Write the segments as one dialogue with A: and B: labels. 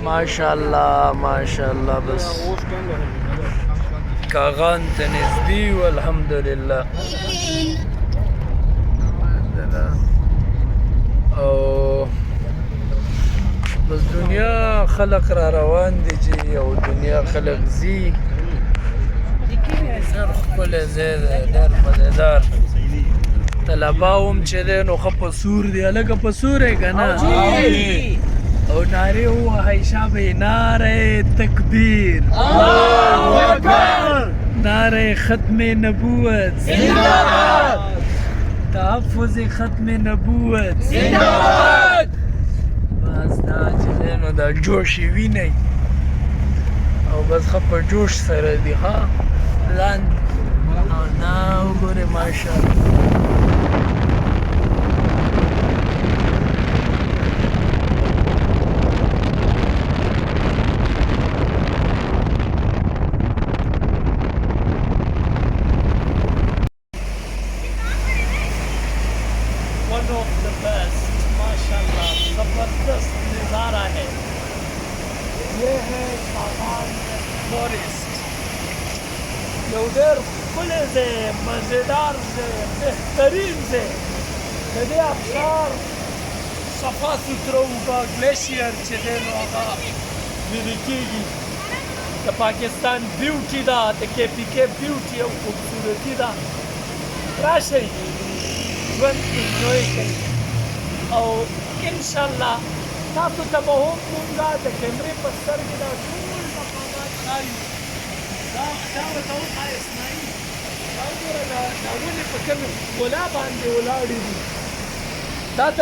A: ماشاءالله ماشاءالله بس کاغان ته نږدې و الحمدلله او بس دنیا خلق را روان دي چې او دنیا خلق ځي ډېر ښکلی ځای دی ډېر مزېدار طلبا هم چې دی نو ښه په سور دی هلکه په سور یې که نه او نارې ووهئ شابه نعره تکبیر نعره ختم نبوت تحفظ ختم نبوت بس دا چې دی نو دا جوش یې وینئ او بس ښه په جوش سره دي ها لاندې او دا وګورئ ماشاءالله زبردست نظارہ ہے یہ ہے کاغان فارسٹ یو ډېر ښکلی ځای مزېدار ځای بهترین ځای د دې ابشار صفا سوتره اوبه ګلیشیر چې دی نو هغه لیدل کېږي د پاکستان بیوټي ده د کے پي کے بیوټي او خوبصورتي ده راشئ ژوند انجوی کوئ او انشاءالله تاسو ته به هم مونږه د کیمرې په سترګې دا ټول مقامات ښایو دا ورته وښایه اسماعیل دا وګوره دا ونې په کومې ښکلا باندې ولاړې دي دا د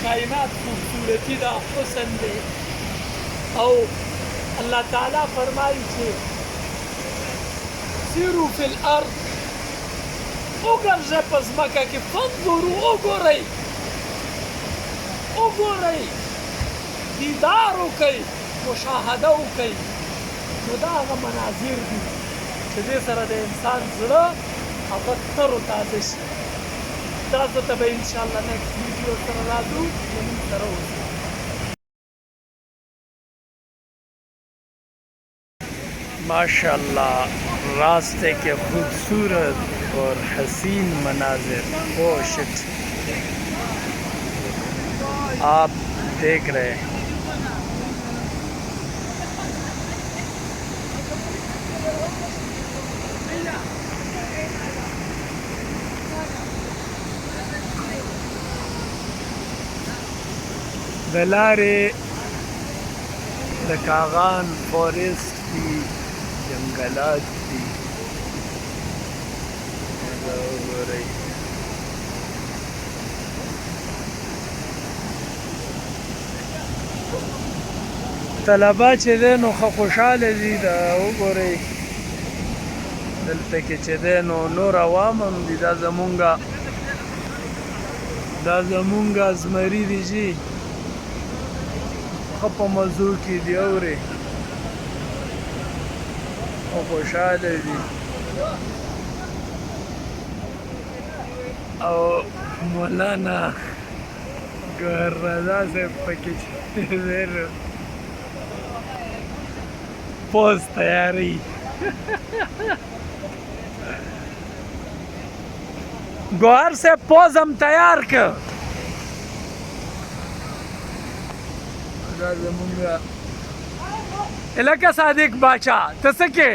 A: کائنات خوبصورتي ده حسن دی او الله تعالی فرمایي چې سیرو فی الارض وګرځئ په ځمکه کې فانظرو وګورئ وګورئ دیدار وکئ مشاهده وکئ نو دا هغه مناظر دي چې دې سره د انسان زړه هغه تر و تازه شي تاسو ته به انشاءالله نیکسټ ویډیو سره راځو زموږ سره اوسئ माशाल्लाह रास्ते के खूबसूरत और हसीन मनाजिर ओ शिट आप देख रहे हैं दलारे द कागान फॉरेस्ट की जंगलात थी طلبا چې دی نو ښه خوشحاله دي دا وګورئ دلته کې چې دی نو نور عوام هم دي دا زمونږ زمري دي جي ښه په مزو کې دي اورې او خوشحاله دي او مولانا ګوهر رضا صاحب پکې چې پوز تیاری گوهر سے پوز ہم تیار کر علاقہ صادق باچا تسکے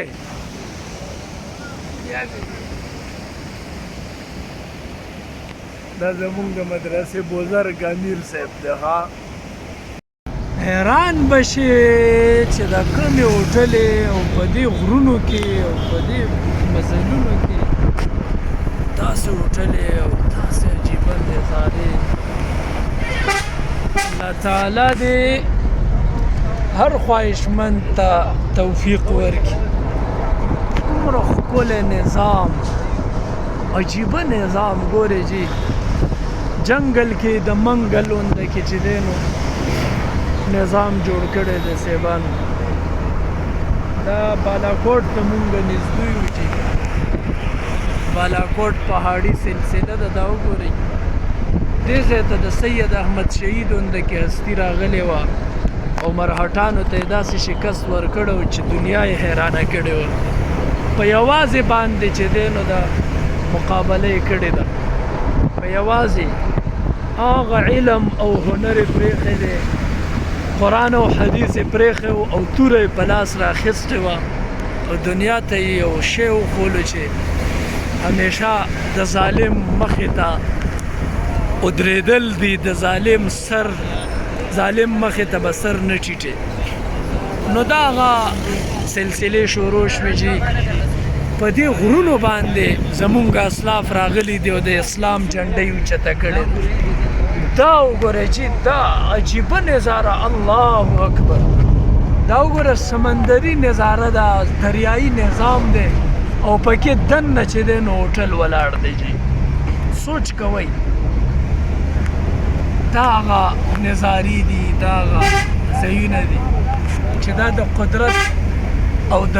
A: دا زمونږ د مدرسې بزرګ امیر صاحب دی ها حیران بشي چې دا کومې هوټلې او په دې غرونو کې او په دې مزلونو کې داسې هوټلې او داسې عجیبه نظارې الله تعالی دې هر خواهشمند ته توفیق ورکړي دومره ښکلی نظام عجیبه نظام ګورې جي جنگل کې د منګل غونډه کې چې دی نو نظام جوړ کړی دی صاحبانو دا بالاکوټ ته مونږ نږدې یو چې بالاکوټ پهاړي سلسله ده دا وګورئ دې ځای ته د سید احمد شهید غونډه کې هستي راغلې وه عمر هټانو ته یې داسې شکست ورکړی چې دنیا یې حیرانه کړې وه په یوازې باندې چې دی نو دا مقابله یې کړې ده په یوازې هغه علم او هنر یې پرېښی دی قرآن او حدیث یې پرېښی و او توره یې په لاس راخیستې وه او دنیا ته یې یو شی وښولو چې همیشه د ظالم مخې ته ودرېدل دي د ظالم مخې ته به سر نه ټیټې نو دا هغه سلسلې شروع شوې چې په دې غرونو باندې زمونږ اسلاف راغلي دي او د اسلام جنډۍ اوچته کړې دا وګورئ چې دا عجیبه نظاره الله اکبر دا وګوره سمندري نظاره ده دریایي نظام دی او پکې دننه چې دی نو هوټل ولاړ دی جی سوچ کوئ دا هغه نظارې دي دا هغه ځایونه دي چې دا د قدرت او د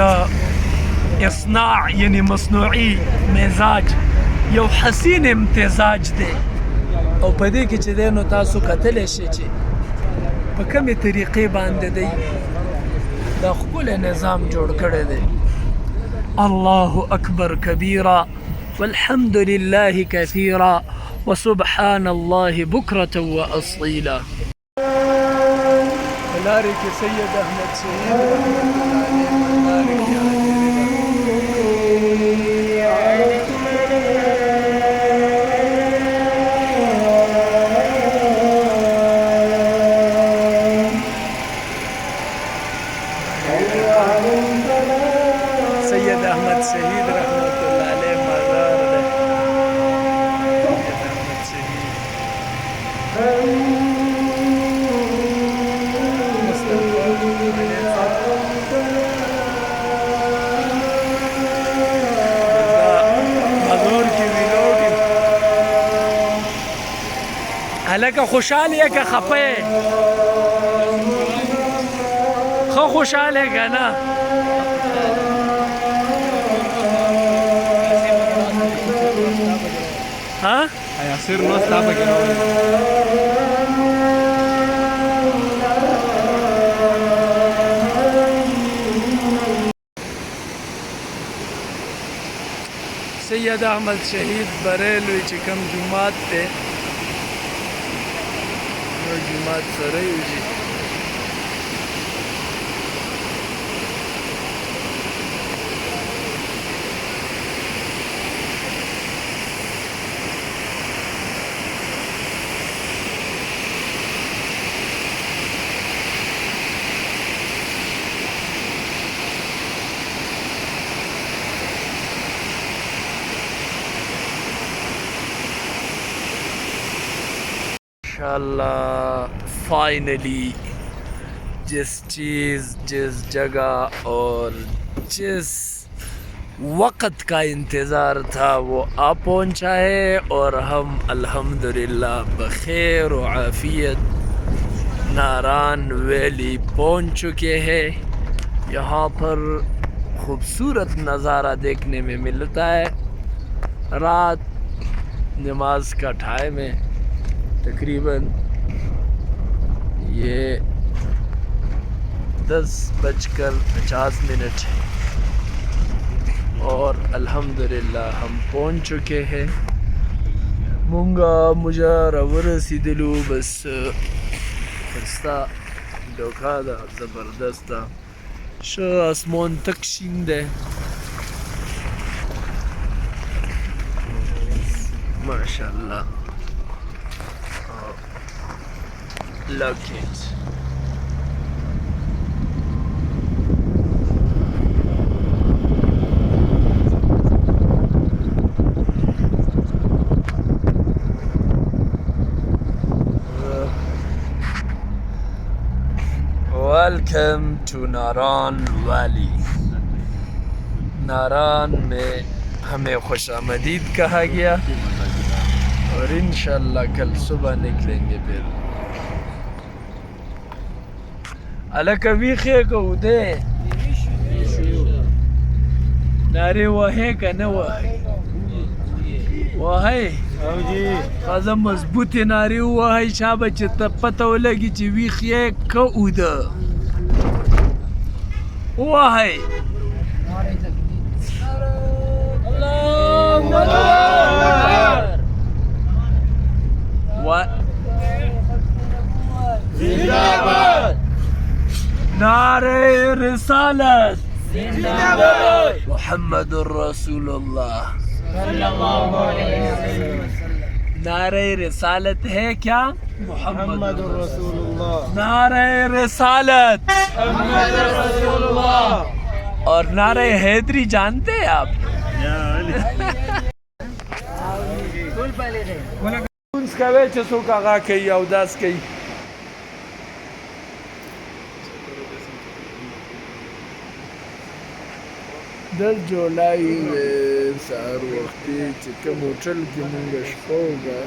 A: اصناع یعنی مصنوعي مزاج یو حسین امتزاج دی او په دې کې چې دی نو تاسو کتلی شئ چې په کومې طریقې باندې دی دا ښکلی نظام جوړ کړی دی الله اکبر کبیرا والحمد لله کثیرا وسبحان الله بكرة وأصيلا لاري سيد أحمد شهيد سيد أحمد شهيد رحمة الله عليه مزار له هلکه خوشحال یې که خفه یې ښه خوشحال یې که نه ها
B: Ayasir no está para que no
A: سید احمد شهید بریلوی چې کوم جومات دی نو جومات سره یو جي माशाल्लाह फाइनली जिस चीज़ जिस जगह और जिस वक़्त का इंतज़ार था वो आ पहुंचा है और हम अल्हम्दुलिल्लाह बख़ैर व आफ़ियत नारान वैली पहुंच चुके हैं। यहाँ पर खूबसूरत नज़ारा देखने में मिलता है। रात नमाज का टाइम है, तकरीबन ये 10:50 है और अल्हम्दुलिल्लाह हम पहुंच चुके हैं। मुंगा मुजारवर सिदलू बस खस्ता डोखादा ज़बरदस्ता शो आसमान तक शिंदे माशाल्लाह। Look it. Welcome to नारान वैली। नारान में हमें खुशामदीद कहा गया और इंशाल्लाह कल सुबह निकलेंगे फिर। अलग वीखे को दे नारे वहे का न वहे خزه مضبوطې نارې ووهئ شابه چې ته پته ولګي چې ویښ یې که اوده ووهئ نعره رسالت محمد رسول الله نعره رسالت ہے کیا
C: محمد رسول اللہ
A: نعره رسالت
C: محمد رسول اللہ
A: اور نعره حیدری جانتے ہیں آپ کونس کوي چې څوک هغه کوي او داس کوي دل جولای سهار وختي چې کوم هوټل کې مونږ شپه وکړه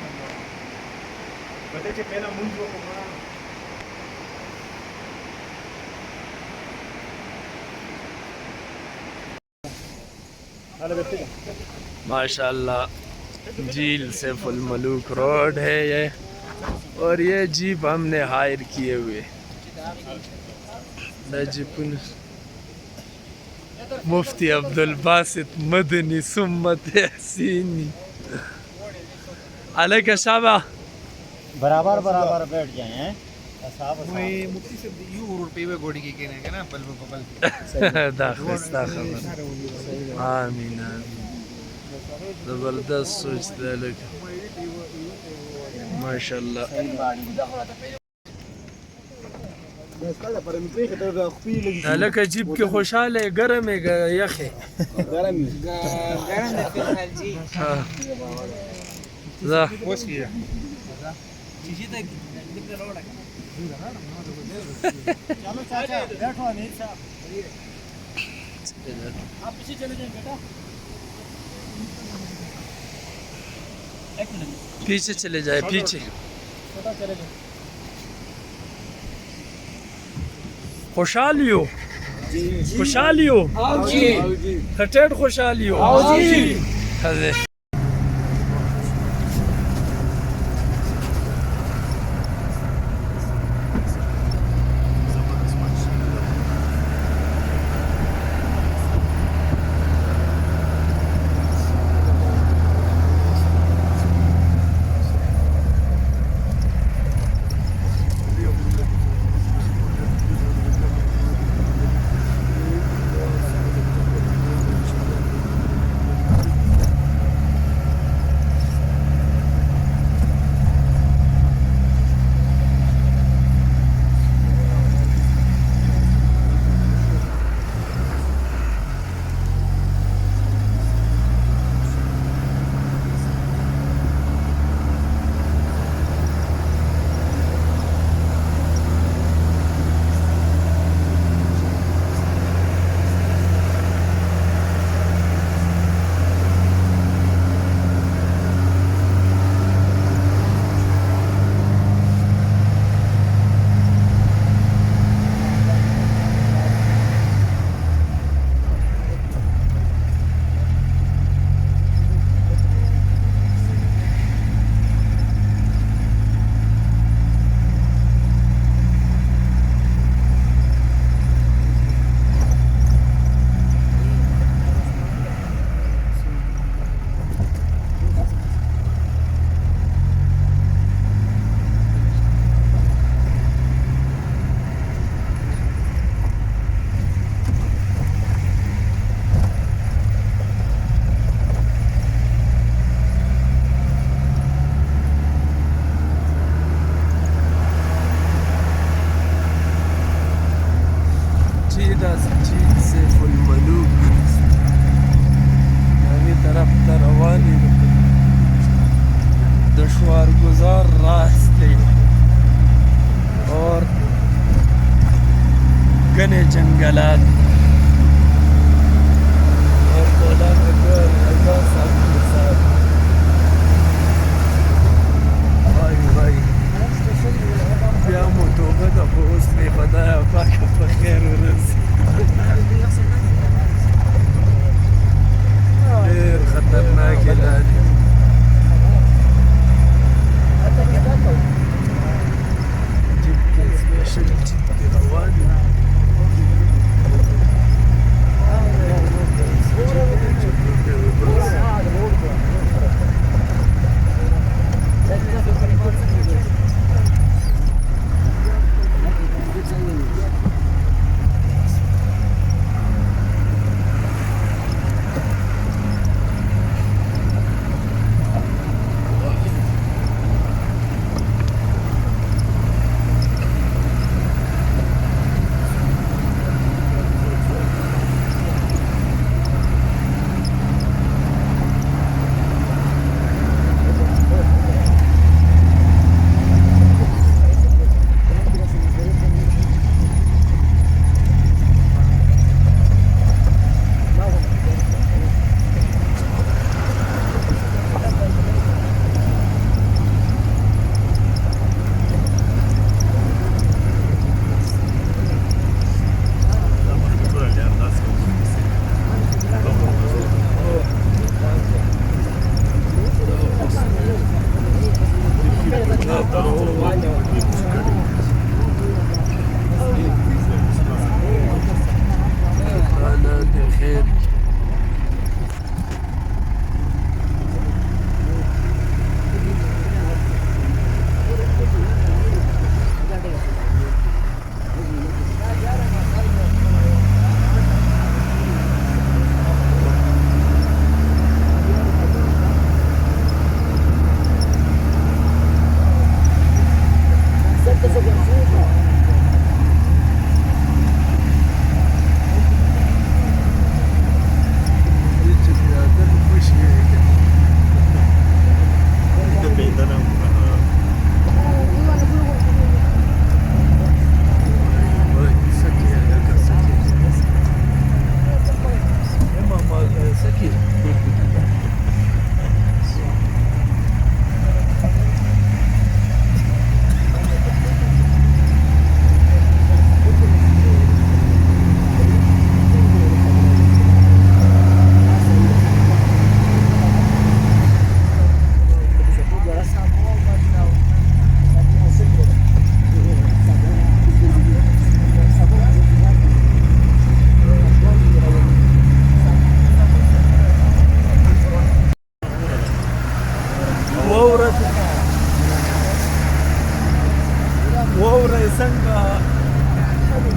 A: माशाल्लाह झील सैफ उल-मलूक रोड है ये और ये जीप हमने हायर किए हुए मुफ्ती अब्दुल बासित मदनी सुम्मत हसीनी अलैका शाबा
C: बराबर बराबर बैठ जाए हैं
B: मुफ्ती से यू रोड पे गोड़ी के कहने का ना बल बल
A: दाखिस्ता खबर आमीन आमीन जबरदस्त सोचते हैं लोग माशाल्लाह لکه جیب کې خوشاله ګرم یخه
C: गरम
A: ذا
C: चलो चाचा बैठो अनिल साहब आप पीछे चले जाएं बेटा
A: पीछे चले जाए पीछे
C: छोटा चले जाए
A: खुशहालियो खुशहालियो खटेड़ खुशहालियो हजे दुश्वारगुजार रास्ते और घने जंगलात और मौलाना अल्लाह साहब के साथ भाई क्या मुतोबत अब उसने बताया पाक बखैर غير خطرناك الآن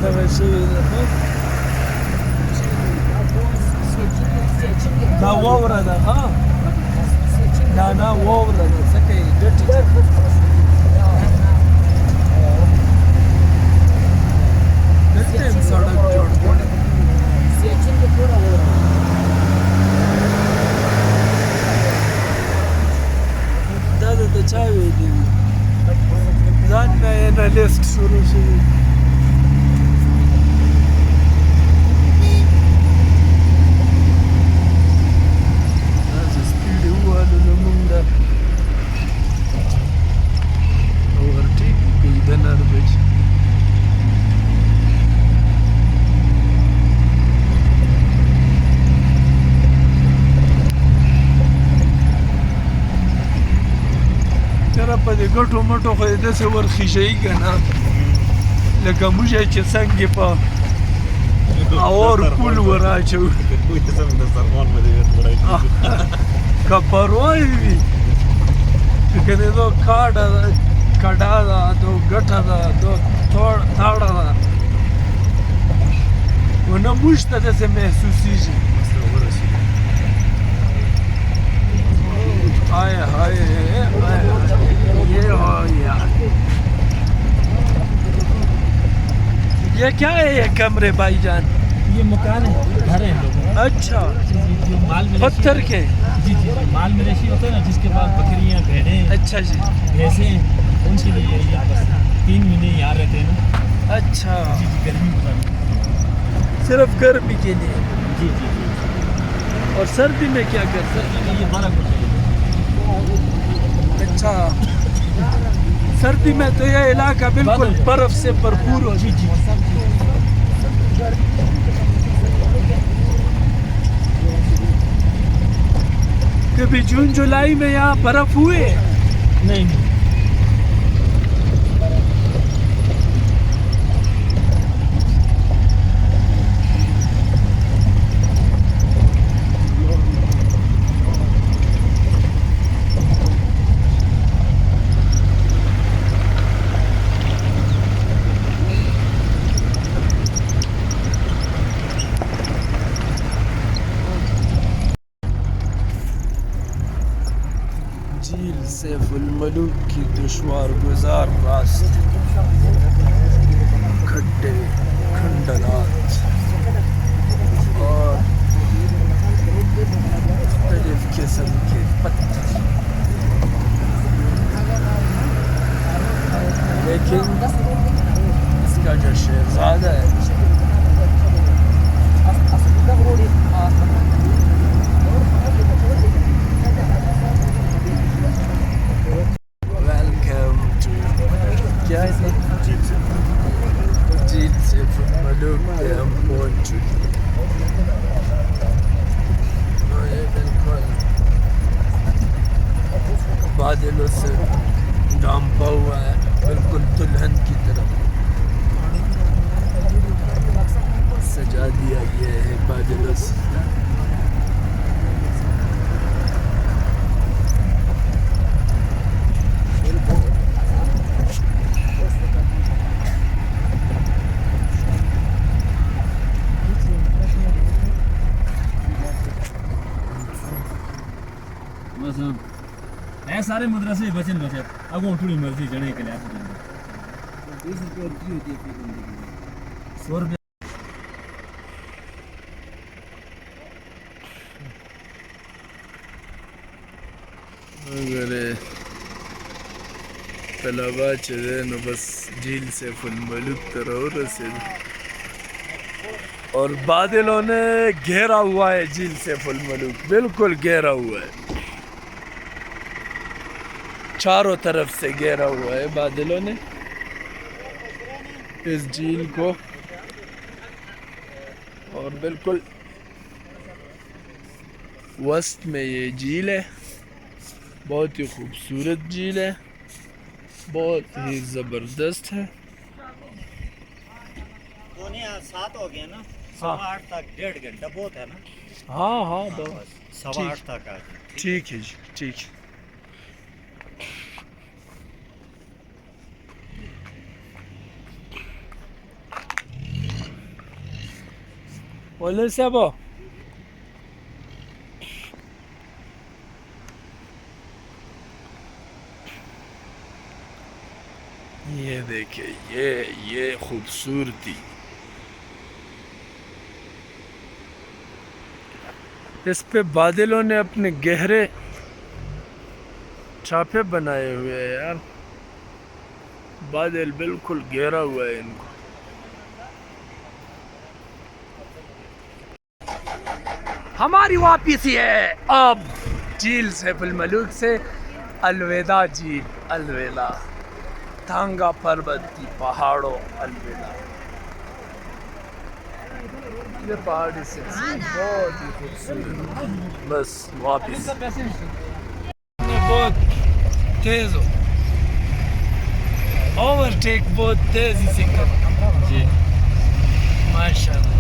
A: دغه شوي ده دا واوره ده ها دا نه واوره ده ځکه یې ګټي دلته هم سړک جوړ کړی دا د چا ویلي وي ځان نه انالیست شروع شوي په دې ګټو مټو خو یې داسې ورخیژوي که نه لکه موږ چې څنګه په اور پول وراچوو که پروا یې وي که د دو کډا ده دو ګټه ده دو تاړه ده و نه موږ ته داسې محسوسېږي हाय हाय ये हो यार ये क्या है ये कमरे भाईजान
C: ये मकान है घर है लोगों
A: अच्छा
C: जो माल
A: पत्थर के
C: जी जी माल मवेशी होते हैं ना जिसके पास बकरियां भेड़ें
A: अच्छा जी
C: भैंसे उनके लिए यहाँ बस 3 महीने यहाँ रहते हैं ना
A: अच्छा
C: जी जी गर्मी बताना
A: सिर्फ गर्मी के लिए
C: जी जी
A: और सर्दी में क्या कर
C: सर्दी में ये 12 कुछ
A: अच्छा सर्दी में तो यह इलाका बिल्कुल बर्फ से भरपूर हो
C: जी जी
A: कभी जून जुलाई में यहाँ बर्फ हुए
C: नहीं नहीं
A: झील सैफुल मलूक की दुश्वार गुजार रास्ते खड्डे खंडरात और मुख्तलिफ किस्म के पत्थर लेकिन इसका जो शहजादा है क्या है झील सैफुल मलूक पे हम पहुंच चुके हैं ये बिल्कुल बादलों से ढांपा हुआ है बिल्कुल दुल्हन की तरह सजा दिया गया है बादलों से
C: बस सारे मदरसे बचन बचत अगो थोड़ी मर्जी जने के लिए 20 रुपए की होती है 100 रुपए
A: अगर तलबा चले न बस झील सैफुल मलूक तरह रसीद और बादलों ने घेरा हुआ है झील सैफुल मलूक बिल्कुल घेरा हुआ है चारों तरफ से घेरा हुआ है बादलों ने इस झील को और बिल्कुल वस्त में ये झील है बहुत ही खूबसूरत झील है बहुत ही ज़बरदस्त है
C: 7 हो गया ना
A: हाँ
C: 8 तक 1.5 घंटा बहुत है ना
A: हाँ हाँ दो
C: 8:15 तक आ
A: ठीक है जी ठीक है बोले सब ये देखिए ये खूबसूरती, इस पे बादलों ने अपने गहरे छापे बनाए हुए हैं यार। बादल बिल्कुल घेरा हुआ है इनको। हमारी वापसी है अब झील सैफुल मलूक से। अलविदा झील, अलविदा थांगा पर्वत की पहाड़ों, अलविदा। ये पहाड़ी से बहुत ही खूबसूरत। बस वापस बहुत तेज हो, ओवरटेक बहुत तेजी से कर जी, माशाल्लाह।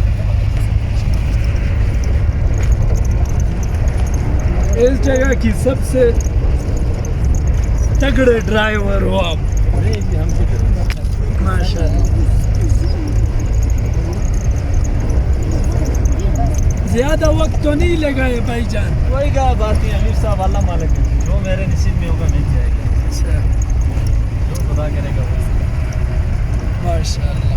A: इस जगह की सबसे तगड़े ड्राइवर हो आप, माशाल्लाह। ज्यादा वक्त तो नहीं लगाए भाईजान।
C: कोई क्या बात नहीं, अमीर साहब वाला मालिक है, जो मेरे नसीब में होगा मिल जाएगा।
A: अच्छा,
C: जो खुदा करेगा वो।
A: माशाल्लाह।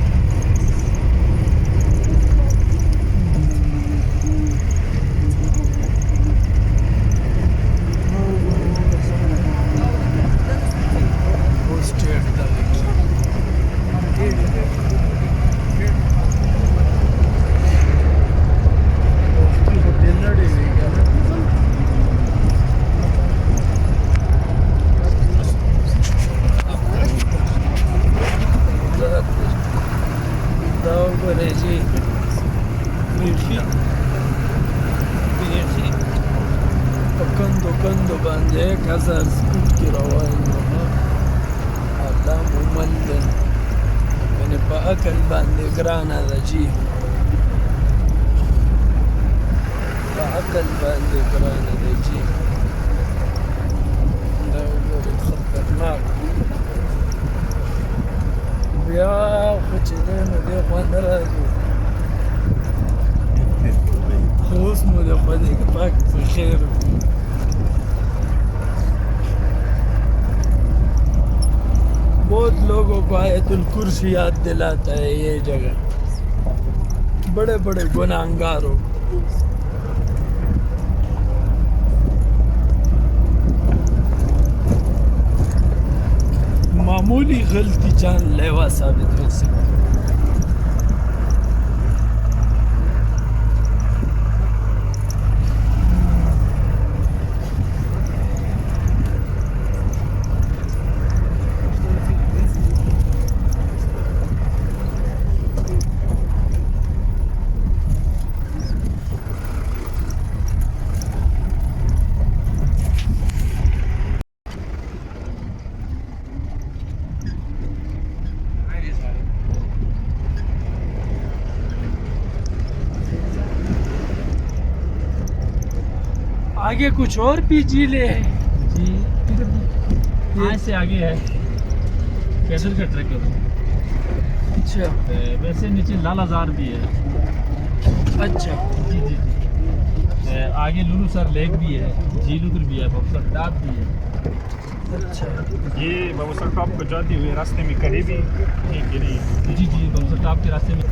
A: कंदो बांधे 1000 फुट की روان الله مملن من بأكل باندې ګرانه ده جی، بأكل باندې ګرانه ده جی، دا وګورئ خطرناک. بیا خو چې دی نو دی خوند نه راځي، خو اوس مو د خدای پاک په خیر. बहुत लोगों को आयतुल कुर्सी याद दिलाता है ये जगह, बड़े बड़े गुनाहगारों। मामूली गलती जानलेवा साबित हो सकती। आगे कुछ और भी झीलें हैं
C: जी, यहाँ से आगे है पैदल का ट्रैक है।
A: अच्छा,
C: वैसे नीचे लालाजार भी है।
A: अच्छा
C: जी जी जी। आगे लुलू सर लेक भी है, झील उधर भी है, बक्सर टॉप भी है।
A: अच्छा,
D: ये बक्सर टॉप को जाते हुए रास्ते में करीबी एक गिरी।
C: जी जी, बक्सर टॉप के रास्ते में।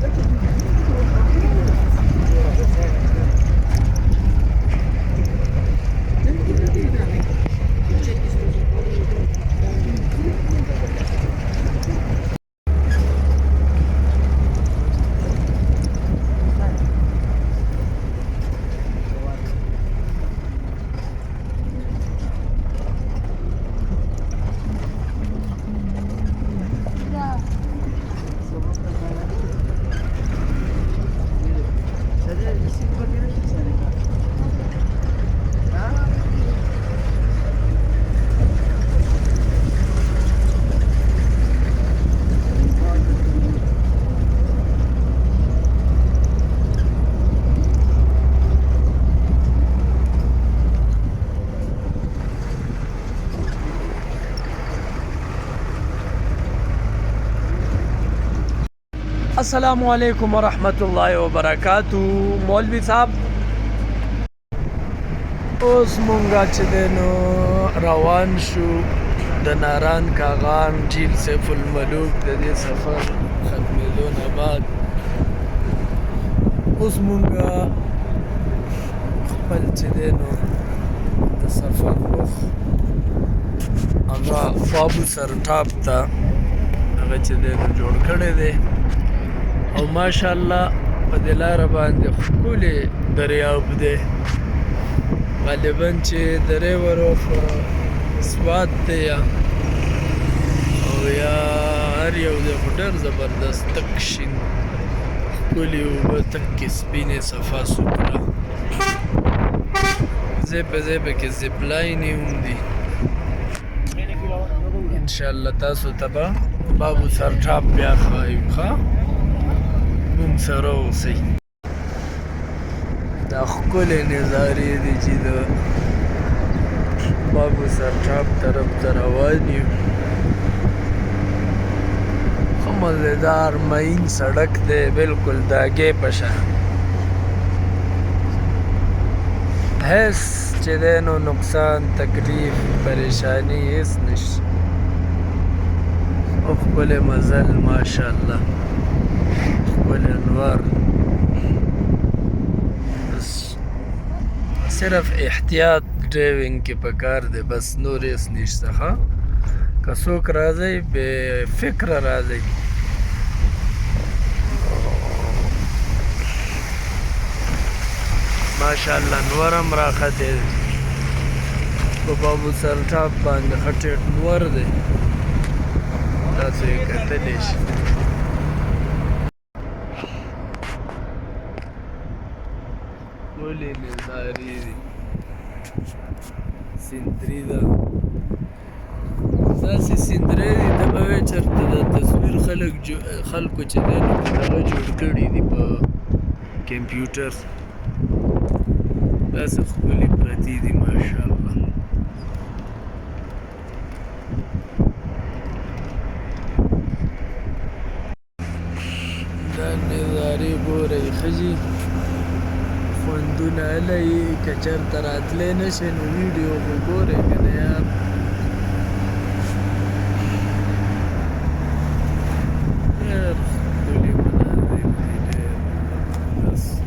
A: السلام علیکم ورحمت الله وبرکاتو. مولوی صاحب اوس مونږه چې دی نو روان شو د ناران کاغان جیل سیف الملوک د دې سفر ختمېدو نه بعد اوس مونږه خپل چې دی نو د سفر رخ هغه بابو سرټاپ ته هغه چې دی نو جوړ کړی دی او ماشاءالله په دې لاره باندې ښکلی دریاب دی. غالبا چې درې ورو سوات دی یا او یا هر یو دی خو ډېر زبردست تک شین ښکلي اوبه تکې سپینې صفا سوتره ځای په ځای پکې زپ لاینې هم دي. انشاءالله تاسو ته به بابو سرټاپ بیا ښایو ښه مونږ سره اوسئ. دا ښکلې نظارې دي چې د بابو سرټاپ طرف ته روان یو. ښه مزېدار معین سړک دی بلکل د هګۍ په شان. هېڅ چې دی نو نقصان تکلیف پریشاني هېڅ نشته او ښکلی مزل ماشاءالله ښکلی انوار. صرف احتیاط ډرایوینګ کې پکار دی بس نور هېڅ نشته. ښه که څوک راځئ بې فکره راځئ. ماشاءالله انور هم راختې دی په بابو سرټاپ باندې ښه ټیټ نور دی تاسو یې کتلی شئ. ښکلې نظارې دي سیندري ده داسې سیندرۍ دي ته به وایې چېرته دا تصویر خلکو چې دی نو په دغه جوړ کړي دي په کمپیوټر داسې ښکلي پرتې دي ماشاءالله. دا نظارې ګورئ ښځې خوندونه هلئ که چېرته راتلی نه شئ نو ویډیو خو ګورئ که نه یار. ډېر ښکلي مناظر دي ډېر زبردست.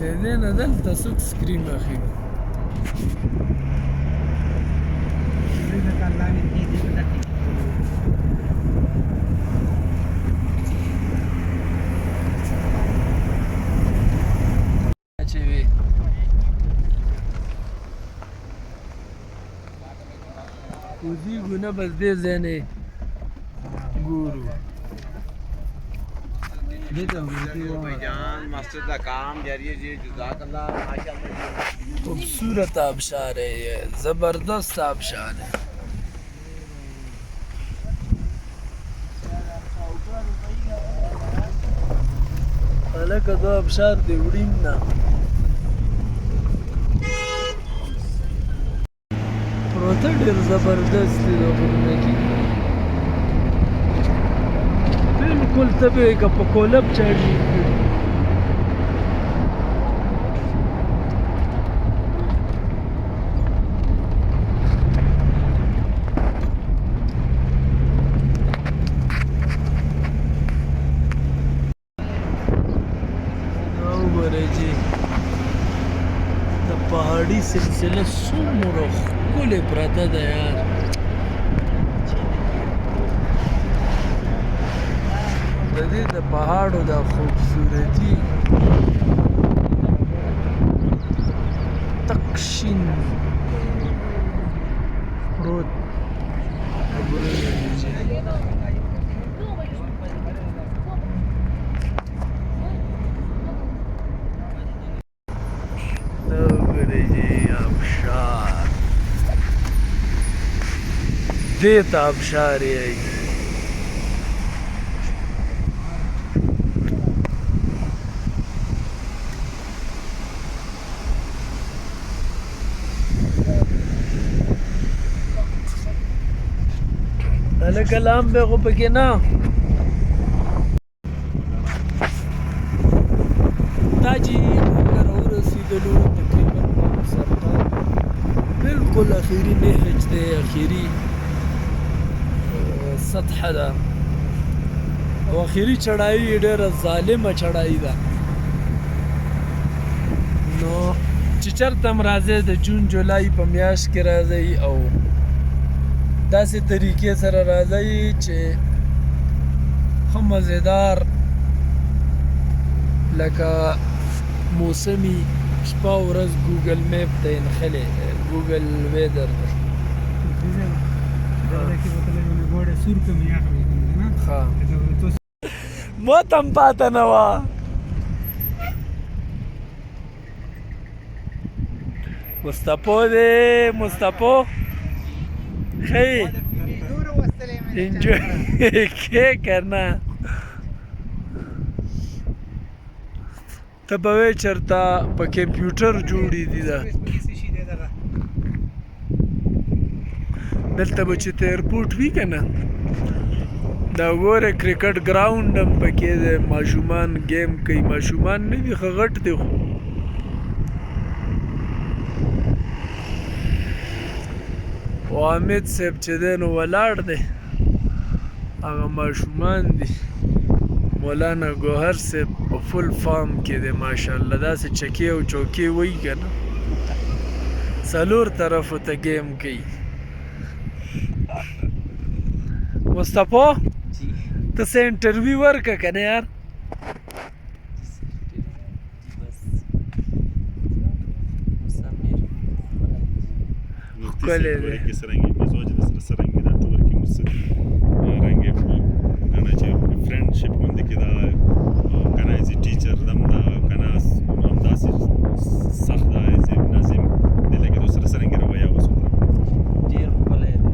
A: د دې نه دلته څوک سکرین اخلي چې وي کوزیږو نه بس دې ځای نه ګورو.
E: مسجد کا کام جاری ہے جی جزاک اللہ ماشاءاللہ.
A: خوبصورت آبشار ہے یہ زبردست آبشار ہے. هلکه دا آبشار دی وړین نه پروته ډېر زبردست دی دا غرونه کې بالکل ته به یې که په کولپ چاړي پہاڑی سلسلہ څومره ښکلې پرته ده یار. د دې د پهاړو دا خوبصورتي تک شین پروت خبرونه دي چې آبشار دې ته آبشار یې کلام به خو پکې نه دا چې موږ راورسېدلو تقریبا سرطان بالکل اخیری نهج دی اخیری سطحه ده او اخیری چړایي ډېره ظالمه چړایي ده نو چې چېرته هم راځئ د جون جولای په میاشت کې راځئ او داسې طریقې سره راځئ چې ښه مزېدار لکه موسمي شپه او ورځ ګوګل میپ ته یې نښلې ګوګل ویدر ته ښه موت هم پاته نه وه مصطفی دی مصطفی خی انجوی کې کرنا ته به وایې چېرته په کمپیوټر جوړې دي دا دلته به چې ته ایرپورټ وي که نه دا ګوره کرکټ ګراونډ هم پکې دی ماشومان ګیم کوي ماشومان نه دي ښه غټ دی خو او حامد صاحب چې دی نو ولاړ دی هغه ماشومان دي مولانا ګوهر صاحب په فل فارم کې دی ماشاءالله داسې چکې او چوکې وایي که نه څلور طرفو ته ګیم کوي مصطفی ته څه انټرویو ورکړه که نه یار ښکلی دی
F: سرنګي مزاج د سره سرنګي دا ټول کې مسدي رنګي کنه چې فرندشپ باندې کې دا کنه ایز ټیچر دم دا کنه هم داسې سخت دا ایز ناظم د لګي د سره سرنګي رویا وسوله
G: ډیر ښکلی دی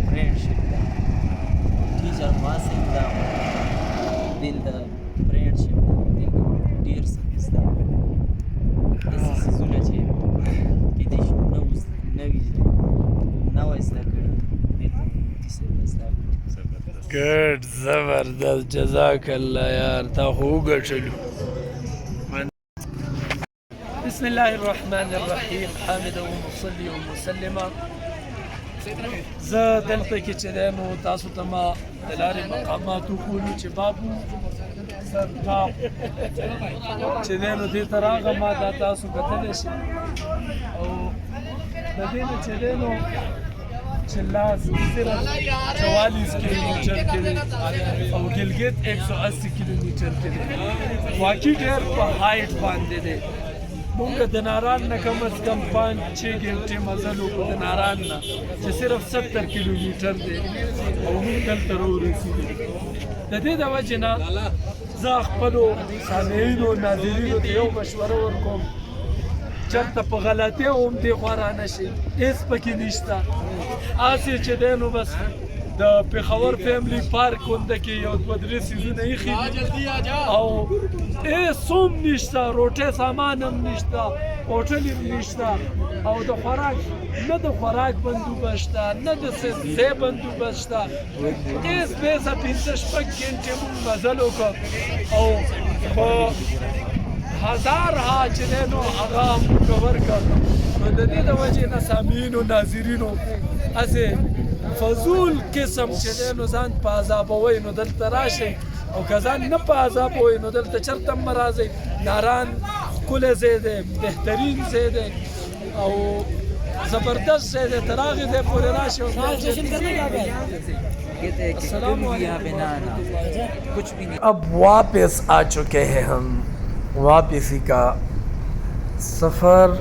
G: فرندشپ دا ټیچر واسه دا دل دا فرندشپ ډیر سرویس دا داسې څیزونه چې کیدای شي نوی زده کړي
A: ګډ زبردست جزاک الله یار تا خو وګټلو بسم الله الرحمن الرحیم حامدا ومصلي ومسلما زه دلته کې چې دی نو تاسو ته ما د لارې مقامات وښولو چې بابو سرطاب چې دی نو دې ته راغه ما دا تاسو کتلی شئ او د دې نه چې دی نو چې لاس صرف 44 کیلومیټر کې دی او ګلګت 180 کیلومیټر کې دی واقعي ډېر په هایټ باندې دی مونږ د ناران نه کم از کم 5-6 ګنټې مزل وکړو د ناران نه چې صرف 70 کیلومیټر دی او مونږ دلته راورسېدو د دې د وجې نه زه خپلو سامعینو ناظرینو ته یو مشوره ورکوم چېرته په غلطۍ هم دې خوا رانه شي هېڅ پکې نشته هسې چې دی نو بس د پېښور فیملی پارک غونډه کې یو 2-3 څیزونه ایښي دي او هېڅ هم نشته روټۍ سامان هم نشته هوټل هم نشته او د خوراک نه د خوراک بندوبست شته نه د ځای بندوبست شته هېڅ بیسه 5-6 ګنټې مونږ مزل وکړ او په هزار ها چې دی نو هغه موږ ورکړ نو د دې د وجې نه سامعینو ناظرینو هسې فضول قسم چې دی نو ځان په عذابوئ نو دلته راشئ او که ځان نه په عذابوئ نو دلته چېرته هم مه راځئ ناران ښکلی ځای دی بهترین ځای دی او زبردست ځای دی تر هغې ځای پورې راشئ السلام علیکم اب واپس آ چکے ہیں ہم واپسی کا سفر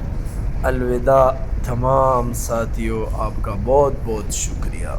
A: الوداع تمام ساتھیوں آپ کا بہت بہت شکریہ